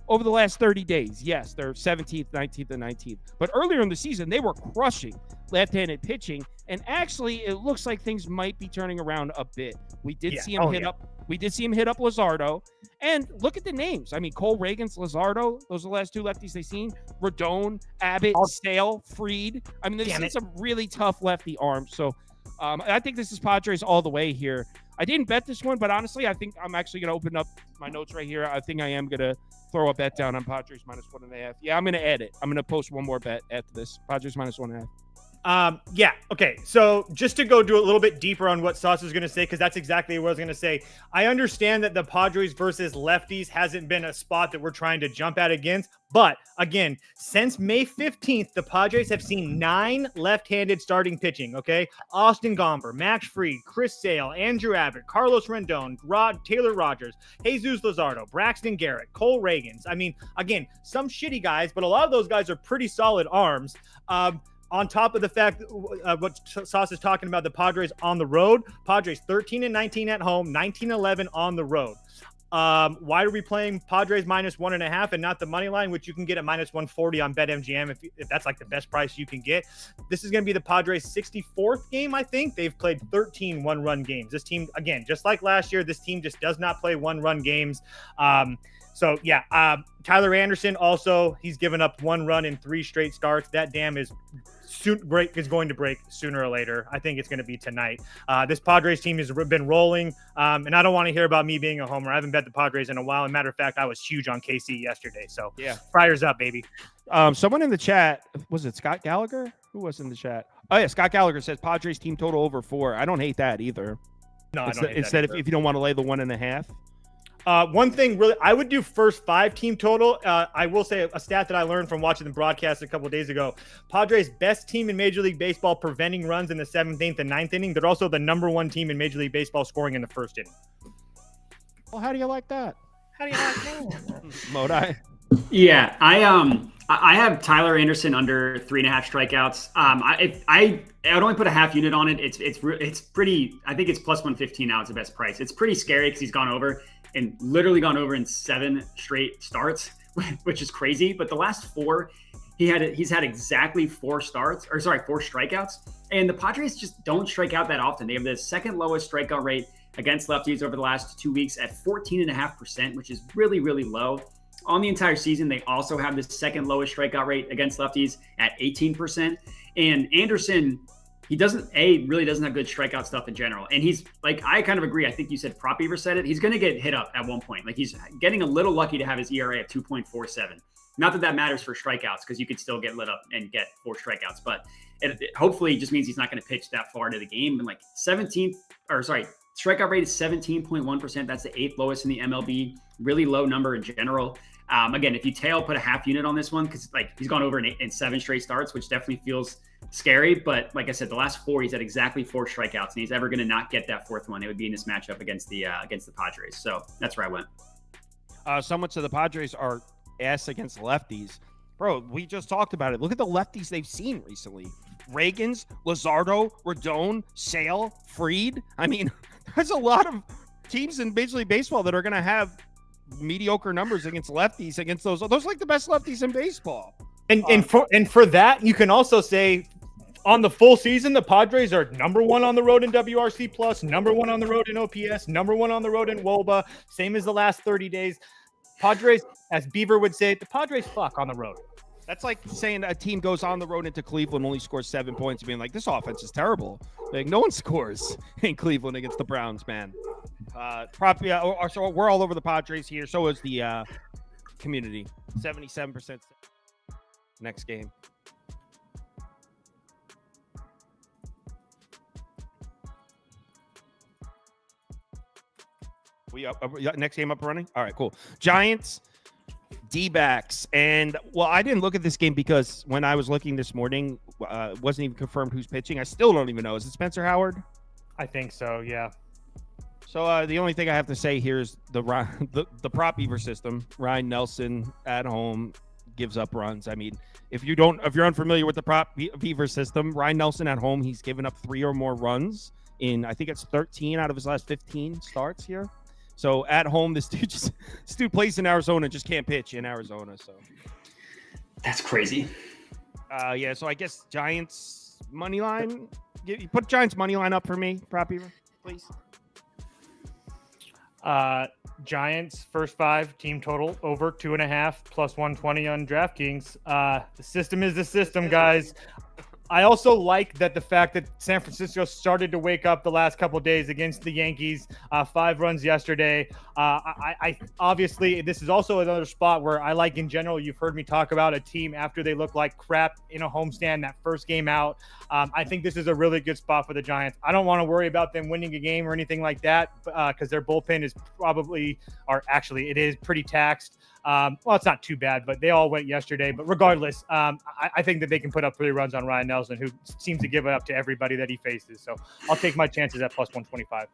Over the last 30 days, yes, they're 17th, 19th, and 19th. But earlier in the season, they were crushing left-handed pitching, and actually, it looks like things might be turning around a bit. We did see him hit up. We did see him hit up Luzardo, and look at the names. I mean, Cole Reagans, Luzardo. Those are the last 2 lefties they've seen. Rodon, Abbott, Sale, Fried. I mean, they've seen some really tough lefty arms. So, I think this is Padres all the way here. I didn't bet this one, but honestly, I think I'm actually going to open up my notes right here. I think I am going to throw a bet down on Padres -1.5. Yeah, I'm going to add it. I'm going to post one more bet after this. Padres -1.5. Yeah. Okay. So just to go do a little bit deeper on what Sauce is going to say, because that's exactly what I was going to say. I understand that the Padres versus lefties hasn't been a spot that we're trying to jump at against. But again, since May 15th, the Padres have seen 9 left-handed starting pitching. Okay. Austin Gomber, Max Fried, Chris Sale, Andrew Abbott, Carlos Rendon, Taylor Rogers, Jesus Luzardo, Braxton Garrett, Cole Reagans. I mean, again, some shitty guys, but a lot of those guys are pretty solid arms. On top of the fact what Sauce is talking about, the Padres on the road, Padres 13-19 at home, 19-11 on the road. Why are we playing Padres -1.5 and not the money line, which you can get at -140 on BetMGM if that's like the best price you can get? This is going to be the Padres' 64th game, I think. They've played 13 one-run games. This team, again, just like last year, this team just does not play one-run games. Tyler Anderson also, he's given up 1 run in 3 straight starts. That dam is going to break sooner or later. I think it's going to be tonight. This Padres team has been rolling, and I don't want to hear about me being a homer. I haven't bet the Padres in a while. As a matter of fact, I was huge on KC yesterday. So yeah, Friars up, baby. Someone in the chat, was it Scott Gallagher? Who was in the chat? Oh yeah, Scott Gallagher says Padres team total over 4. I don't hate that either. No, instead if you don't want to lay the 1.5. One thing really, I would do first 5 team total. I will say a stat that I learned from watching the broadcast a couple of days ago. Padres best team in Major League Baseball preventing runs in the 7th, 8th, and 9th inning. They're also the number 1 team in Major League Baseball scoring in the 1st inning. Well, how do you like that? How do you like that? Modi? Yeah, I have Tyler Anderson under 3.5 strikeouts. I would only put a half unit on it. It's pretty. I think it's +115 now. It's the best price. It's pretty scary because he's gone over and literally gone over in 7 straight starts, which is crazy. But the last 4, he's had exactly 4 strikeouts. And the Padres just don't strike out that often. They have the 2nd lowest strikeout rate against lefties over the last 2 weeks at 14.5%, which is really, really low. On the entire season, they also have the 2nd lowest strikeout rate against lefties at 18%. And Anderson, he really doesn't have good strikeout stuff in general. And he's like, I kind of agree. I think you said Prop Beaver said it. He's going to get hit up at one point. Like he's getting a little lucky to have his ERA at 2.47. Not that matters for strikeouts because you could still get lit up and get 4 strikeouts. But it hopefully just means he's not going to pitch that far into the game. And like strikeout rate is 17.1%. That's the 8th lowest in the MLB. Really low number in general. Again, if you put a half unit on this one, because like he's gone over in 7 straight starts, which definitely feels scary. But like I said, the last 4, he's had exactly 4 strikeouts, and he's ever going to not get that 4th one. It would be in this matchup against the Padres. So that's where I went. Someone said the Padres are ass against lefties. Bro, we just talked about it. Look at the lefties they've seen recently. Reagans, Luzardo, Rodon, Sale, Fried. I mean, there's a lot of teams in Major League Baseball that are going to have mediocre numbers against lefties, against those are like the best lefties in baseball. And for that, you can also say on the full season, the Padres are number 1 on the road in WRC plus, number 1 on the road in OPS, number 1 on the road in WOBA, same as the last 30 days. Padres, as Beaver would say, the Padres fuck on the road. That's like saying a team goes on the road into Cleveland, only scores 7 points, and being like, this offense is terrible. Like, no one scores in Cleveland against the Browns, man. So we're all over the Padres here. So is the community. 77% next game. Next game up and running? All right, cool. Giants, D-backs. And, well, I didn't look at this game because when I was looking this morning, wasn't even confirmed who's pitching. I still don't even know. Is it Spencer Howard? I think so, yeah. So the only thing I have to say here is the Prop Beaver system. Ryan Nelson at home gives up runs. I mean, if you're unfamiliar with the Prop Beaver system, Ryan Nelson at home, he's given up 3 or more runs in, I think it's 13 out of his last 15 starts here. So at home, this dude plays in Arizona and just can't pitch in Arizona. So that's crazy. Yeah. So I guess Giants money line. You put Giants money line up for me, Prop Beaver, please. Giants first 5 team total over 2.5 plus 120 on DraftKings. The system is the system, guys. I also like that the fact that San Francisco started to wake up the last couple of days against the Yankees, 5 runs yesterday. I obviously, this is also another spot where I like in general, you've heard me talk about a team after they look like crap in a homestand, that first game out. I think this is a really good spot for the Giants. I don't want to worry about them winning a game or anything like that because their bullpen is it is pretty taxed. Well, it's not too bad, but they all went yesterday. But regardless, I think that they can put up 3 runs on Ryan Nelson, who seems to give it up to everybody that he faces. So I'll take my chances at plus 125.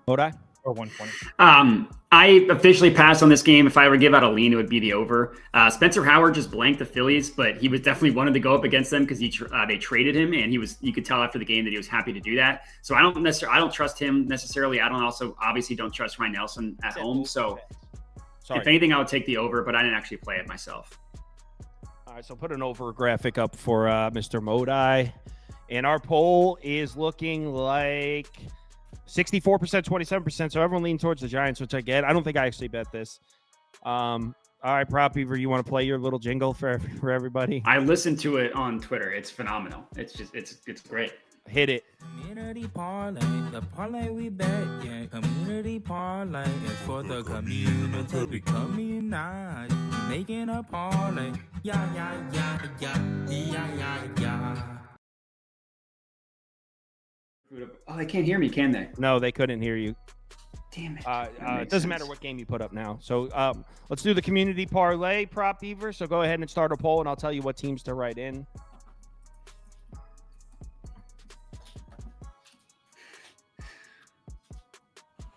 Modi? Or 120. I officially passed on this game. If I were to give out a lean, it would be the over. Spencer Howard just blanked the Phillies, but he was definitely wanted to go up against them because they traded him, and you could tell after the game that he was happy to do that. So I don't trust him necessarily. I don't trust Ryan Nelson at home. So Sorry. If anything, I would take the over, but I didn't actually play it myself. All right, so put an over graphic up for Mr. Modai. And our poll is looking like 64%, 27%. So everyone leaning towards the Giants, which I get. I don't think I actually bet this. All right, Prop Beaver, you want to play your little jingle for everybody? I listened to it on Twitter. It's phenomenal. It's great. Hit it. Community parlay, the parlay we bet, yeah. Community parlay is for the community. We community, making a parlay. Yeah. Oh, they can't hear me, can they? No, they couldn't hear you. Damn it. It doesn't matter what game you put up now. So let's do the community parlay, Prop Beaver. So go ahead and start a poll, and I'll tell you what teams to write in.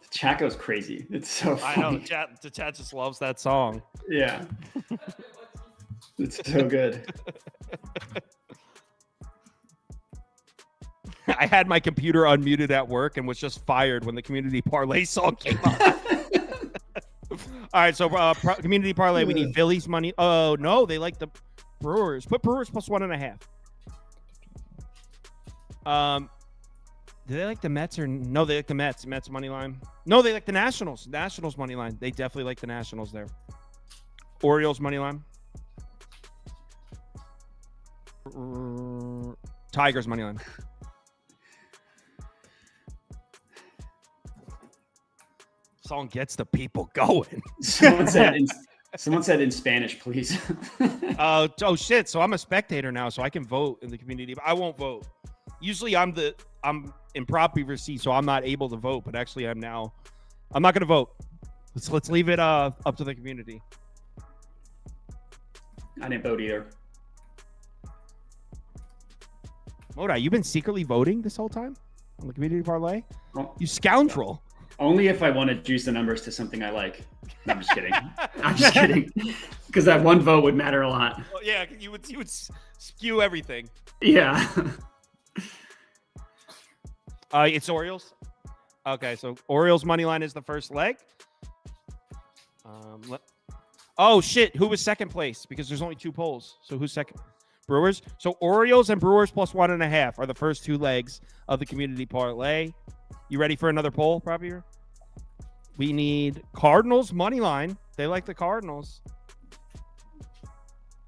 Chat goes crazy. It's so funny. I know the chat just loves that song. Yeah. It's so good. I had my computer unmuted at work and was just fired when the community parlay song came on. All right, so community parlay, we need Phillies money. Oh no, they like the Brewers. Put Brewers plus 1.5. Do they like the Mets or no? They like the Mets. Mets money line. No, they like the Nationals. Nationals money line. They definitely like the Nationals there. Orioles money line. Tigers money line. Song gets the people going. Someone said in Spanish, please. Oh shit! So I'm a spectator now, so I can vote in the community. But I won't vote. Usually I'm in Prop Beaver seat, so I'm not able to vote. But actually, I'm not going to vote. Let's leave it up to the community. I didn't vote either. Modai, you've been secretly voting this whole time on the community parlay? Oh. You scoundrel. Only if I want to juice the numbers to something I like. No, I'm just kidding. I'm just kidding. Because that one vote would matter a lot. Well, yeah, you would skew everything. Yeah. It's Orioles. Okay, so Orioles money line is the first leg. Oh shit! Who was second place? Because there's only 2 polls. So who's second? Brewers. So Orioles and Brewers plus 1.5 are the first 2 legs of the community parlay. You ready for another poll, Prop Beaver? We need Cardinals money line. They like the Cardinals.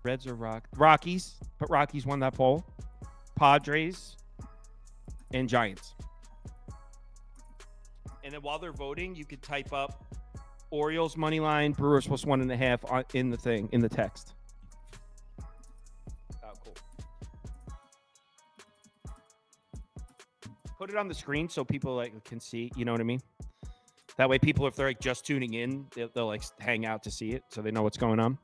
Reds or Rockies, but Rockies won that poll. Padres and Giants. And then while they're voting, you could type up Orioles money line, Brewers plus 1.5 in the text. Oh, cool. Put it on the screen so people can see. You know what I mean? That way, people, if they're just tuning in, they'll hang out to see it, so they know what's going on.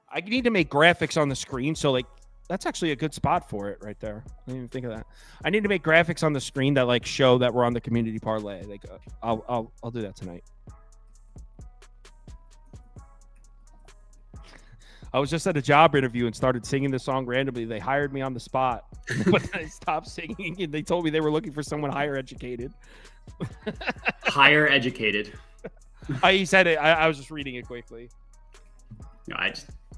I need to make graphics on the screen, so that's actually a good spot for it right there. I didn't even think of that. I need to make graphics on the screen that show that we're on the community parlay. I'll do that tonight. I was just at a job interview and started singing the song randomly. They hired me on the spot, but then I stopped singing and they told me they were looking for someone higher educated. Higher educated. He said it. I was just reading it quickly. No,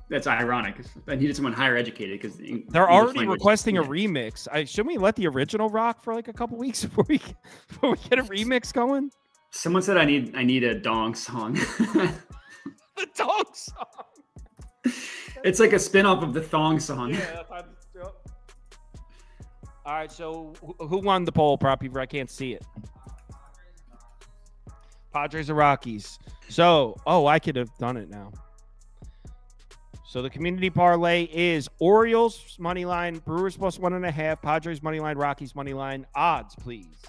that's ironic. I needed someone higher educated because they're already requesting a remix. Shouldn't we let the original rock for a couple weeks before we get a remix going? Someone said I need a dong song. The dong song. It's like a spin-off of the thong song. Yeah. All right, so who won the poll, Prop Beaver? I can't see it. Padres or Rockies. So, I could have done it now. So the community parlay is Orioles money line, Brewers plus 1.5, Padres money line, Rockies money line. Odds, please.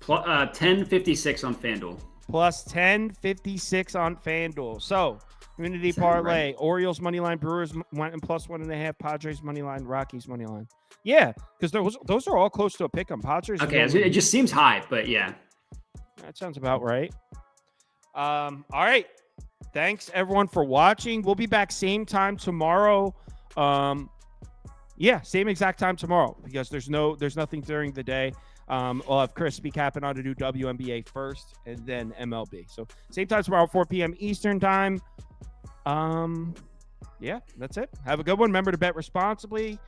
10.56 on FanDuel. Plus 10.56 on FanDuel. So community parlay, right? Orioles money line, Brewers plus 1.5, Padres money line, Rockies money line. Yeah, because those are all close to a pick on Padres. Okay, it just seems high, but yeah. That sounds about right. All right. Thanks everyone for watching. We'll be back same time tomorrow. Same exact time tomorrow because there's nothing during the day. We'll have Chris be capping on to do WNBA first and then MLB. So same time tomorrow, 4 p.m. Eastern time. Yeah, that's it. Have a good one. Remember to bet responsibly.